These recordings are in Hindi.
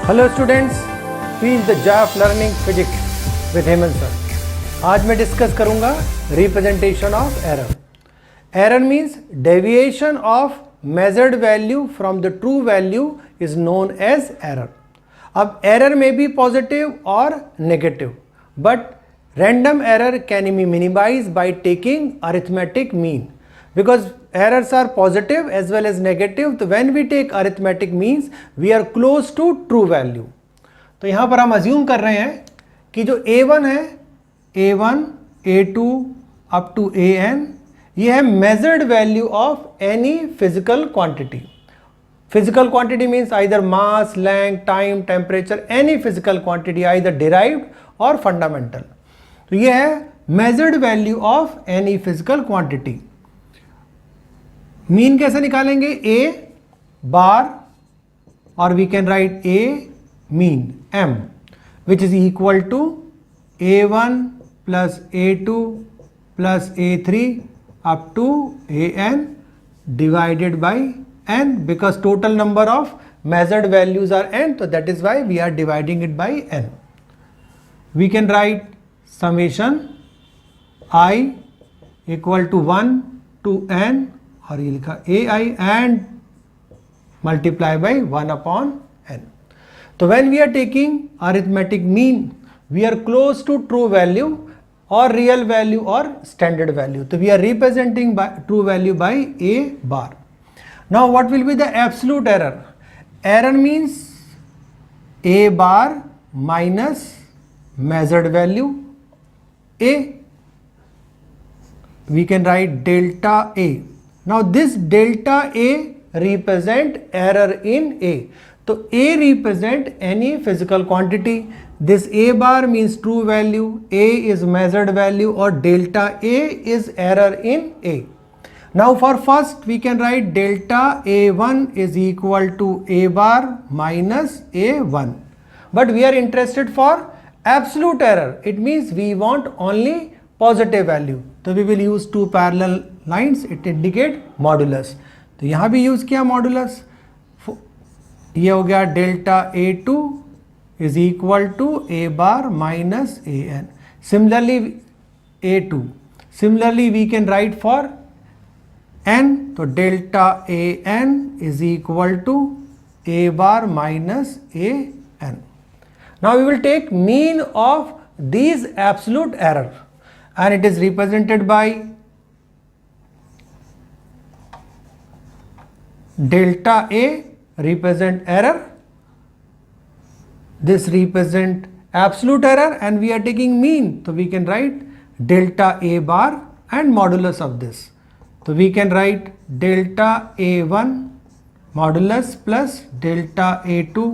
Hello students, feel the joy of learning physics with Hemant sir. आज मैं डिस्कस करूंगा representation of error. Error means deviation of measured value from the true value is known as error. अब एरर में बी पॉजिटिव और negative, but random error can be minimized by taking arithmetic mean, because errors are positive as well as negative. तो when we take arithmetic means we are close to true value. तो यहाँ पर हम assume कर रहे हैं कि जो A1 है, A1, A2 up to AN, ये है measured value of any physical quantity. Physical quantity means either mass, length, time, temperature, any physical quantity either derived or fundamental. तो ये है measured value of any physical quantity. Mean कैसे निकालेंगे? ए बार, और we can write a mean M, which is equal to A1 plus A2 plus A3 up to AN divided by n, because total number of measured values are n, तो that is why we are dividing it by n. We can write summation I equal to 1 to n, और ये लिखा AI and multiply by 1 upon n. तो when we are taking arithmetic mean, we are close to true value or real value or standard value. So we are representing by true value by A bar. Now what will be the absolute error? Error means A bar minus measured value A. We can write delta A. Now this delta A represent error in A. So A represent any physical quantity. This A bar means true value, A is measured value, or delta A is error in A. Now for first we can write delta A1 is equal to A bar minus A1. But we are interested for absolute error. It means we want only positive value. तो we will use two parallel lines. It indicate modulus. तो यहाँ भी यूज किया मॉडुलस. ये हो गया delta A2 is equal to A bar minus AN. Similarly A2. Similarly we can write for n. तो delta AN is equal to A bar minus AN. Now we will take mean of these absolute error, and it is represented by delta A represent error, this represent absolute error, and we are taking mean, so we can write delta A bar and modulus of this. So we can write delta A1 modulus plus delta A2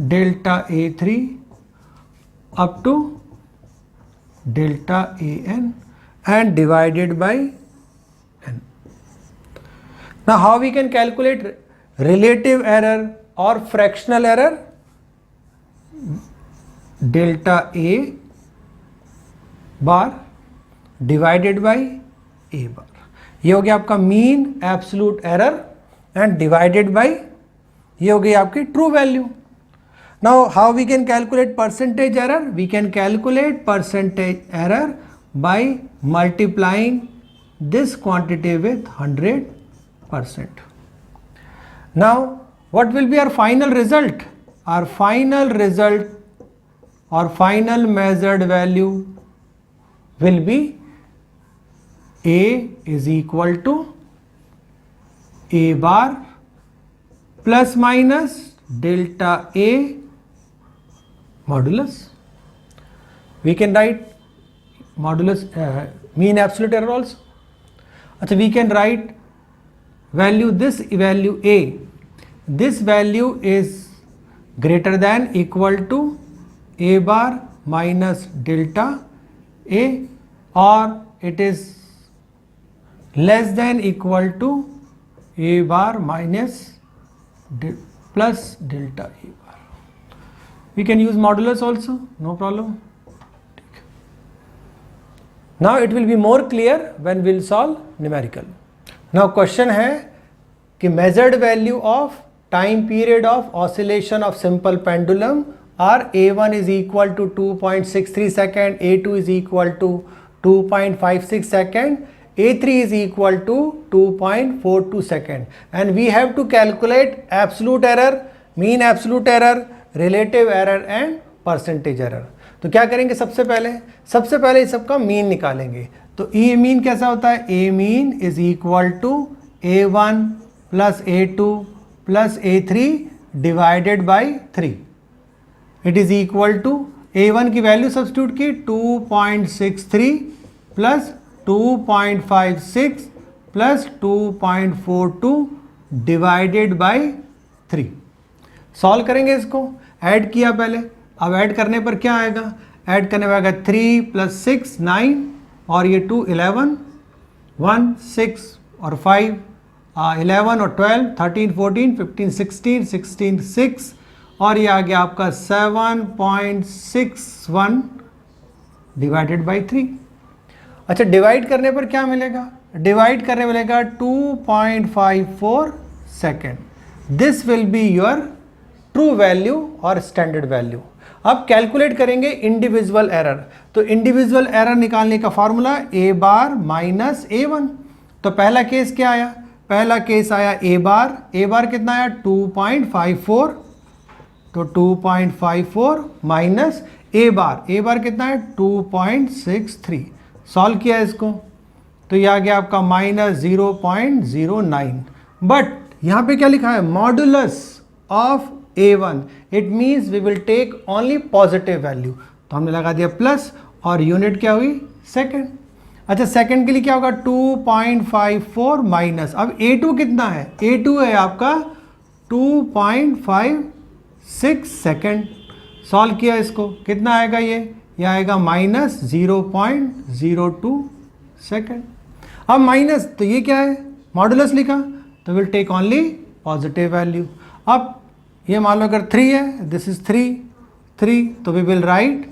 delta A3 up to delta AN and divided by n. Now how we can calculate relative error or fractional error? Delta A bar divided by A bar. ये हो गया आपका mean absolute error and divided by ये हो गई आपकी true value. Now how we can calculate percentage error? We can calculate percentage error by multiplying this quantity with 100%. Now what will be our final result? Our final result or final measured value will be A is equal to A bar plus minus delta A modulus. We can write modulus mean absolute error also. So we can write value, this value A, this value is greater than equal to A bar minus delta A, or it is less than equal to A bar minus plus delta A bar. We can use modulus also, no problem. Now it will be more clear when we will solve numerical. Now question है कि measured value of time period of oscillation of simple pendulum are A1 is equal to 2.63 second, A2 is equal to 2.56 second, A3 is equal to 2.42 second, and we have to calculate absolute error, mean absolute error, relative error and percentage error. तो क्या करेंगे, सबसे पहले इस सबका मीन निकालेंगे. तो ए मीन कैसा होता है, A mean is equal to A1 plus A2 plus A3 divided by 3. It is equal to A1 की वैल्यू सब्स्टिट्यूट की 2.63 plus 2.56 plus 2.42 divided by 3. Solve करेंगे, इसको ऐड किया पहले. अब ऐड करने पर क्या आएगा, ऐड करने पर आएगा 3 प्लस 6 9 और ये 2 11 1 6 और 5 11 और 12 13 14 15 16 16 6 और ये आ गया आपका 7.61 डिवाइडेड बाई 3. अच्छा, डिवाइड करने पर क्या मिलेगा, डिवाइड करने मिलेगा 2.54 second. This will be your true value और स्टैंडर्ड वैल्यू. अब कैलकुलेट करेंगे इंडिविजुअल एरर. तो इंडिविजुअल एरर निकालने का फॉर्मूला ए बार माइनस A1. तो पहला केस क्या आया, पहला केस आया ए बार कितना आया 2.54. तो 2.54 माइनस ए बार कितना है 2.63. सॉल्व किया इसको तो ये आ गया आपका माइनस 0.09. बट यहाँ पे क्या लिखा है, modulus of A1. It means we will take only positive value. तो हमने लगा दिया प्लस और यूनिट क्या हुई, सेकेंड. अच्छा, सेकेंड के लिए क्या होगा 2.54 माइनस, अब A2 कितना है, A2 है आपका 2.56 सेकेंड. सॉल्व किया इसको, कितना आएगा ये आएगा माइनस 0.02 सेकेंड. अब माइनस, तो ये क्या है, मॉडुलस लिखा, तो will take only positive value. अब ये मान लो अगर 3 है, दिस इज 3, तो वी विल राइट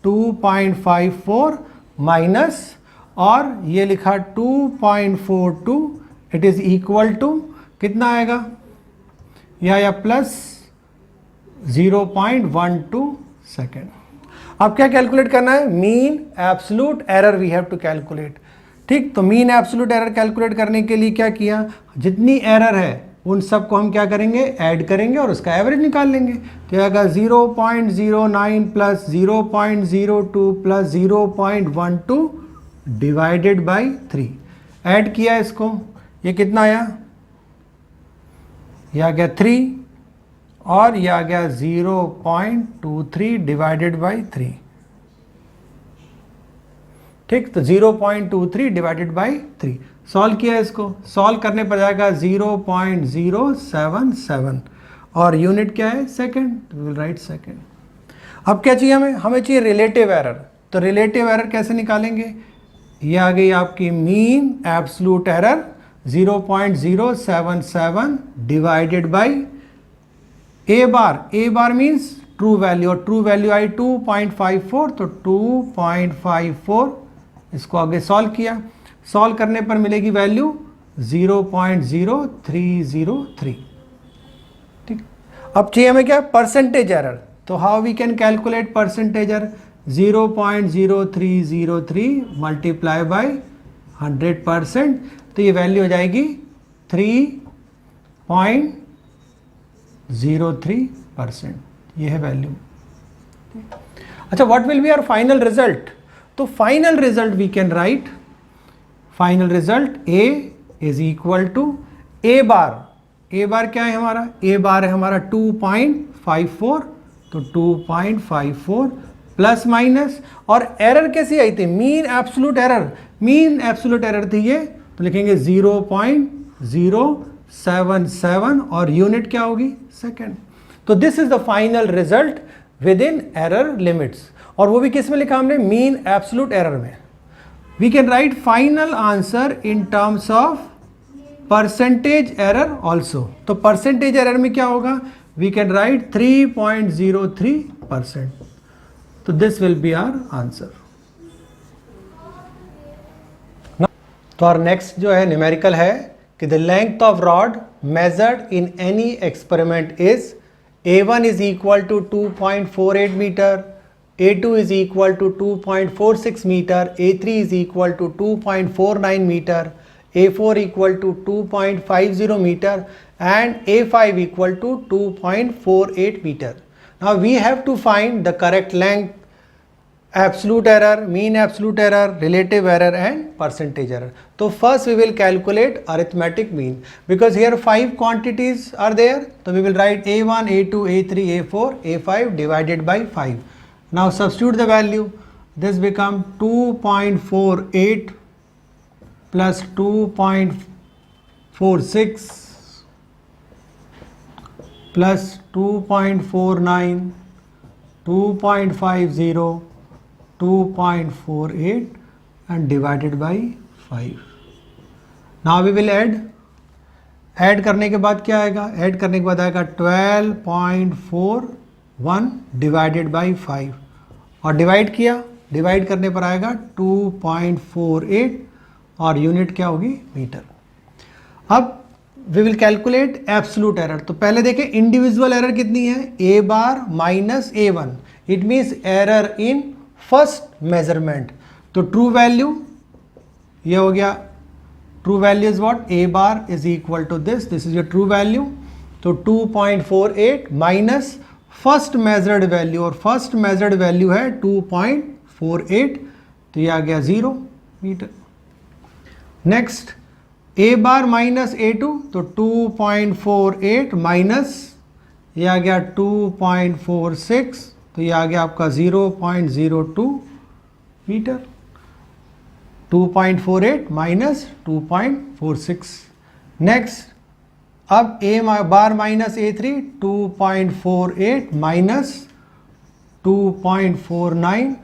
2.54 माइनस और ये लिखा 2.42. इट इज इक्वल टू कितना आएगा, यह आया प्लस 0.12 सेकेंड. अब क्या कैलकुलेट करना है, mean absolute error we have to calculate. ठीक, तो मीन एब्सोल्यूट एरर कैलकुलेट करने के लिए क्या किया, जितनी एरर है उन सब को हम क्या करेंगे, ऐड करेंगे और उसका एवरेज निकाल लेंगे. तो आएगा 0.09 plus 0.02 plus 0.12 divided by 3. Add किया इसको, ये कितना आया, ये आ गया 3 और ये आ गया 0.23 डिवाइडेड बाई 3. ठीक, तो 0.23 डिवाइडेड बाई 3. सॉल्व किया इसको, सॉल्व करने पर जाएगा 0.077 और यूनिट क्या है, सेकेंड. तो विल राइट सेकेंड. अब क्या चाहिए हमें चाहिए रिलेटिव एरर. तो रिलेटिव एरर कैसे निकालेंगे, ये आ गई आपकी mean absolute error 0.077 divided by A bar means true value, और ट्रू वैल्यू आई 2.54. तो 2.54 इसको आगे सॉल्व किया, सॉल्व करने पर मिलेगी वैल्यू 0.0303. ठीक, अब चाहिए हमें क्या, परसेंटेज एरर. तो how we can calculate percentage error, 0.0303 multiply by 100%. तो ये वैल्यू हो जाएगी 3.03%. ये है वैल्यू. अच्छा, what will be our final result. तो final result we can write, final result A is equal to A bar क्या है हमारा, ए बार है हमारा 2.54. तो 2.54 प्लस माइनस, और एरर कैसी आई थी, मीन एब्सोल्यूट एरर थी ये. तो लिखेंगे 0.077 और यूनिट क्या होगी, सेकेंड. तो this is the final result with in error limits, और वो भी किस में लिखा हमने, मीन एब्सोल्यूट एरर में. We can write final answer in terms of percentage error also. तो percentage error में क्या होगा, we can write 3.03%. तो this will be our answer. तो our next जो है न्यूमेरिकल है कि the length of rod measured in any experiment is A1 is equal to 2.48 meter, A2 is equal to 2.46 meter, A3 is equal to 2.49 meter, A4 equal to 2.50 meter and A5 equal to 2.48 meter. Now we have to find the correct length, absolute error, mean absolute error, relative error and percentage error. So first we will calculate arithmetic mean, because here 5 quantities are there. So we will write A1, A2, A3, A4, A5 divided by 5. Now substitute the value. This become 2.48 plus 2.46 plus 2.49, 2.50, 2.48 and divided by 5. Now we will add करने के बाद क्या आएगा, ऐड करने के बाद आएगा 12.41 डिवाइडेड बाई 5 और डिवाइड किया, डिवाइड करने पर आएगा 2.48 और यूनिट क्या होगी, मीटर. अब we will calculate absolute error. तो पहले देखें इंडिविजुअल एरर कितनी है, a bar minus a1. It means error in first measurement. तो ट्रू वैल्यू ये हो गया, true value is what, a bar is equal to this is your true value. तो 2.48 माइनस फर्स्ट मेजर्ड वैल्यू, और फर्स्ट मेजर्ड वैल्यू है 2.48, तो ये आ गया 0 meter. Next a bar minus a2, तो 2.48 माइनस ये आ गया 2.46, तो ये आ गया आपका 0.02 मीटर. 2.48 माइनस 2.46. नेक्स्ट अब a bar minus a3, 2.48 minus 2.49,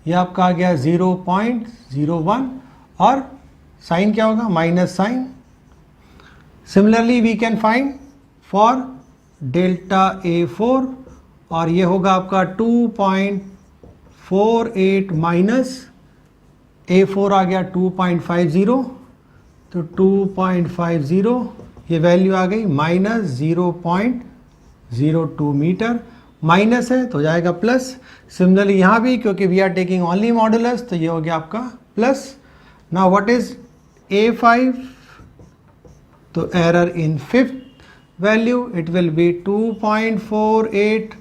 ये आपका आ गया 0.01 और साइन क्या होगा, minus sign. Similarly we can find for delta A4 और ये होगा आपका 2.48 माइनस A4 आ गया 2.50, तो 2.50 ये वैल्यू आ गई माइनस 0.02 मीटर. माइनस है तो जाएगा प्लस. सिमिलरली यहाँ भी क्योंकि we are taking only modulus, तो ये हो गया आपका plus. Now what is A5, तो error in fifth value it will be 2.48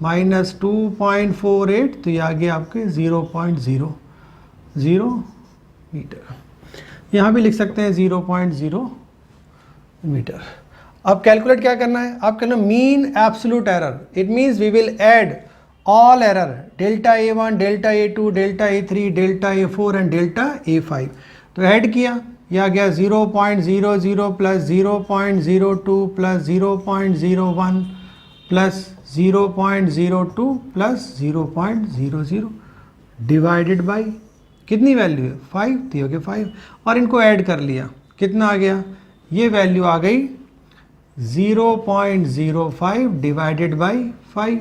minus 2.48, तो ये आ गया आपके 0.00 मीटर. यहाँ भी लिख सकते हैं 0.0 मीटर. अब कैलकुलेट क्या करना है, आप कहना mean absolute error. It means we will add all error, delta A1, delta A2, delta A3, delta A4 and delta A5. तो ऐड किया, यह आ गया 0.00 plus 0.02 plus 0.01 plus 0.02 plus 0.00 divided by कितनी वैल्यू है, 5, तो हो गया 5. और इनको ऐड कर लिया, कितना आ गया, ये वैल्यू आ गई 0.05 डिवाइडेड बाई 5.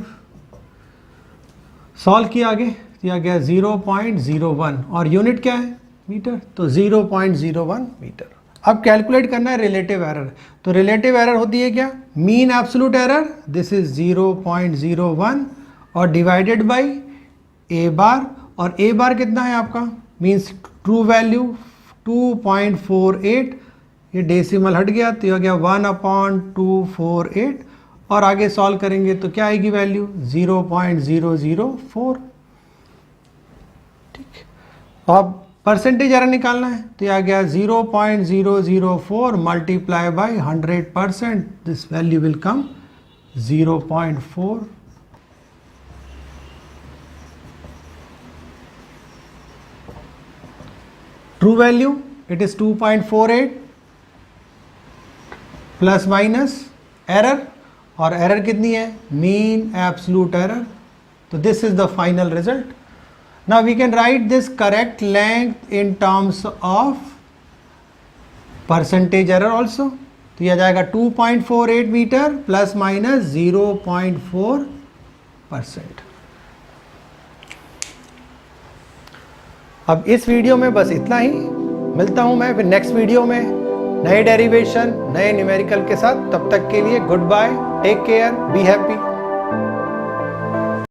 सॉल्व किया आगे, तो आ गया 0.01 और यूनिट क्या है, मीटर, तो 0.01 मीटर. अब कैलकुलेट करना है रिलेटिव एरर. तो रिलेटिव एरर होती है क्या, mean absolute error, this is 0.01 और डिवाइडेड बाई a बार, और a बार कितना है आपका, मीन्स ट्रू वैल्यू 2.48, ये डेसिमल हट गया तो हो गया 1/248 और आगे सॉल्व करेंगे तो क्या आएगी वैल्यू 0.004. ठीक. अब परसेंटेज एरर निकालना है तो ये आ गया 0.004 multiply by 100%, this value will come 0.4. True value it is 2.48 plus minus error, और एरर कितनी है, मीन एब्सोल्यूट एरर. तो this is the final result. Now we can write this correct length in terms of percentage error also. तो यह जाएगा 2.48 मीटर प्लस माइनस 0.4%. अब इस वीडियो में बस इतना ही. मिलता हूं मैं फिर नेक्स्ट वीडियो में नए डेरिवेशन, नए न्यूमेरिकल के साथ। तब तक के लिए goodbye, take care, be happy.